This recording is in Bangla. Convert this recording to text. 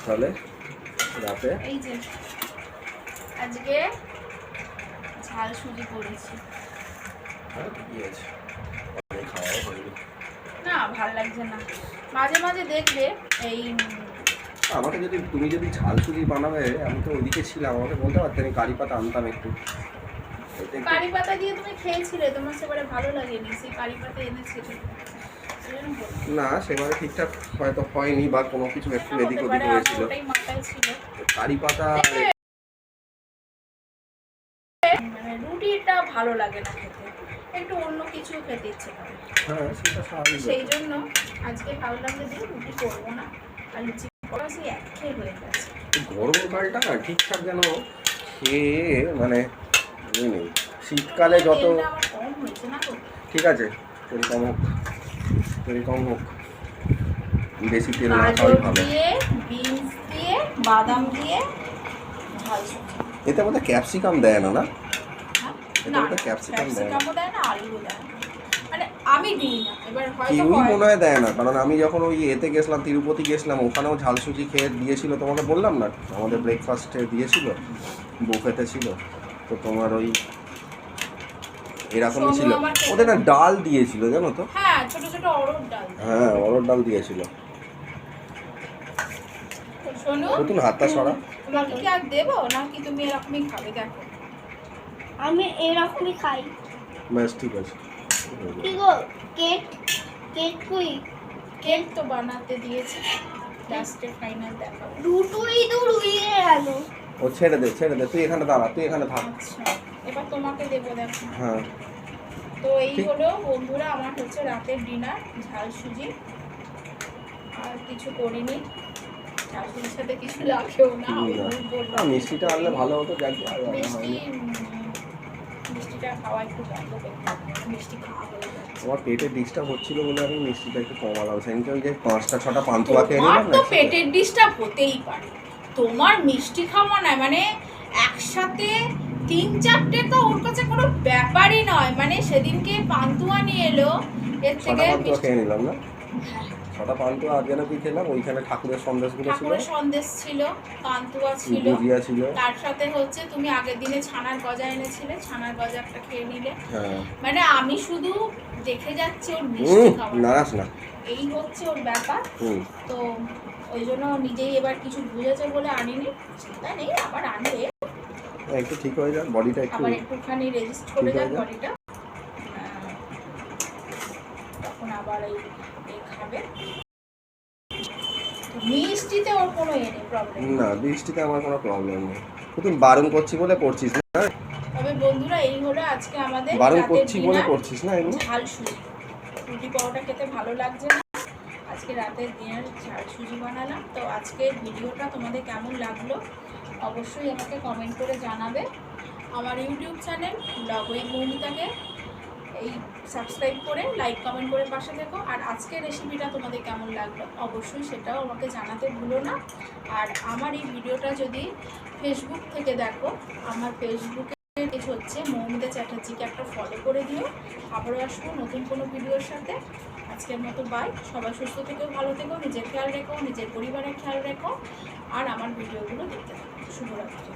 তাহলে রাতে এই যে আজকে ঝাল সুজি করেছি। হ্যাঁ ঠিকই আছে, খাওয়াও হয়নি। না ভাল লাগছে না, মাঝে মাঝে দেখবে এই আমাকে যদি তুমি যদি ঝাল সুজি বানাবে, আমি তো ওইদিকে ছিলাম, আমাকে বলতে পারতে আমি কারি পাতা আনতাম একটু। কারি পাতা দিয়ে তুমি খেয়েছিলে, তোমার সেবারে ভালো লাগেনি, সেই কারি পাতা এনেছিলে না, সেবারে ঠিকঠাক হয়তো হয়নি বা কোনো কিছু একটু এদিক ওদিক হয়েছিল। কারি পাতা মানে রুটিটা ভালো লাগে না খেতে, একটু অন্য কিছু খেতে ইচ্ছে করে। হ্যাঁ সেটা স্বাভাবিক। সেই জন্য আজকে ভাবলাম যে রুটি করবো না, আর লুচি করা সেই একঘেয়ে হয়ে গেছে। গরমকালটা না ঠিকঠাক যেন খেয়ে মানে নেই। শীতকালে যত কম হয়েছে না, ঠিক আছে তেল কম হোক, বেশি তেল না খাওয়াই ভালো। দিয়ে বিনস দিয়ে বাদাম দিয়ে ঝাল সুজি, এতে আমাদের ক্যাপসিকাম দেয় না? না না ক্যাপসিকাম দেয় না, আলু দেয় না, মানে আমি দিই না। এবার হয়তো কেউই মনে হয় দেয় না, কারণ আমি যখন ওই এতে গেছিলাম, তিরুপতি গেছিলাম, ওখানেও ঝাল সুজি খেয়ে দিয়েছিল, তোমাকে বললাম না আমাদের ব্রেকফাস্টে দিয়েছিল, বুফেতে ছিল। তো তোমার ওই এরকমই ছিল, ওদের না ডাল দিয়েছিল জানো তো। হ্যাঁ ছোট ছোট অরড় ডাল, হ্যাঁ অরড় ডাল দিয়েছিল। শোনো নতুন হাতটা সরা, তোমাকে কি আর দেবো নাকি তুমি এরকমই খাবে? দেখো আমি এরকমই খাই। ব্যাস ঠিক আছে। কি গো, কেক কেক কই? কেক তো বানাতে দিয়েছি, লাস্টে ফাইনাল দেখাবো। দুটোই তো রুইয়ে গেল। ও ছেড়ে দে, তুই এখানে দাঁড়া, তুই এখানে থাক। আচ্ছা এবার তোমাকে দেবো, দেখো। হ্যাঁ তো এই হলো বন্ধুরা আমার হচ্ছে রাতের ডিনার, ঝাল সুজি, আর কিছু করিনি। ঝাল সুজির সাথে কিছু লাগেও না, মিষ্টিটা আনলে ভালো হতো। মিষ্টিটা খাওয়া একটু বন্ধ করতে হবে, মিষ্টি খাওয়া হয়ে যাচ্ছে। আমার পেটে ডিস্টার্ব হচ্ছিল বলে আমি মিষ্টিটা একটু কমালাম। সেদিনকে ওই যে 5টা 6টা পান্তুয়া খেয়ে নিলাম না, তো পেটের ডিস্টার্ব হতেই পারে, তোমার মিষ্টি খাওয়া না মানে একসাথে 3-4টে তো ওর কাছে কোনো ব্যাপারই নয়। মানে সেদিনকে পান্তুয়া নিয়ে এলো, এর থেকে খেয়ে নিলাম না, 6টা পান্তুয়া। আর যেন কি খেলাম, ওইখানে ঠাকুরের সন্দেশগুলো ছিল, ঠাকুরের সন্দেশ ছিল, পান্তুয়া ছিল, গুজিয়া ছিল, তার সাথে হচ্ছে তুমি আগের দিনে ছানার গজা এনেছিলে, ছানার গজা একটা খেয়ে নিলে। মানে আমি শুধু দেখে যাচ্ছি ওর মিষ্টি খাওয়া, নারাস না, এই হচ্ছে ওর ব্যাপার। তো ওই জন্য নিজেই এবার কিছু বুঝেছে বলে আনিনি, চিন্তা নেই, আবার আনবে, একটু ঠিক হয়ে যাক বডিটা, আবার একটুখানি রেজিস্ট করে যাক বডিটা, তখন আবার এই খাবে। মিষ্টিতে ওর কোনো প্রবলেম না, মিষ্টিতে আমার কোনো প্রবলেম নেই, তুই বারণ করছি বলে করছিস না। তবে বন্ধুরা এই হলো আজকে আমাদের বারণ করছি বলে করছিস না, এমনি ঝাল সুজি। রুটি পরোটা খেতে ভালো লাগছে না, আজকে রাতের ডিনার ঝাল সুজি বানালাম। তো আজকের ভিডিওটা তোমাদের কেমন লাগলো অবশ্যই আমাকে কমেন্ট করে জানাবে। আমার ইউটিউব চ্যানেল ব্লগ উইথ মৌমিতাকে এই সাবস্ক্রাইব করে লাইক কমেন্ট করে পাশে থেকো। আর আজকের রেসিপিটা তোমাদের কেমন লাগলো অবশ্যই সেটাও আমাকে জানাতে ভুলো না। আর আমার এই ভিডিওটা যদি ফেসবুক থেকে দেখো, আমার ফেসবুকে পেজ হচ্ছে মৌমিতা চ্যাটার্জিকে একটা ফলো করে দিও। আবারও আসবো নতুন কোনো ভিডিওর সাথে। আজকের মতো বাই, সবাই সুস্থ থেকেও ভালো থেকো, নিজের খেয়াল রেখো, নিজের পরিবারের খেয়াল রেখো, আর আমার ভিডিওগুলো দেখতে থাকো। শুভরাত্রি।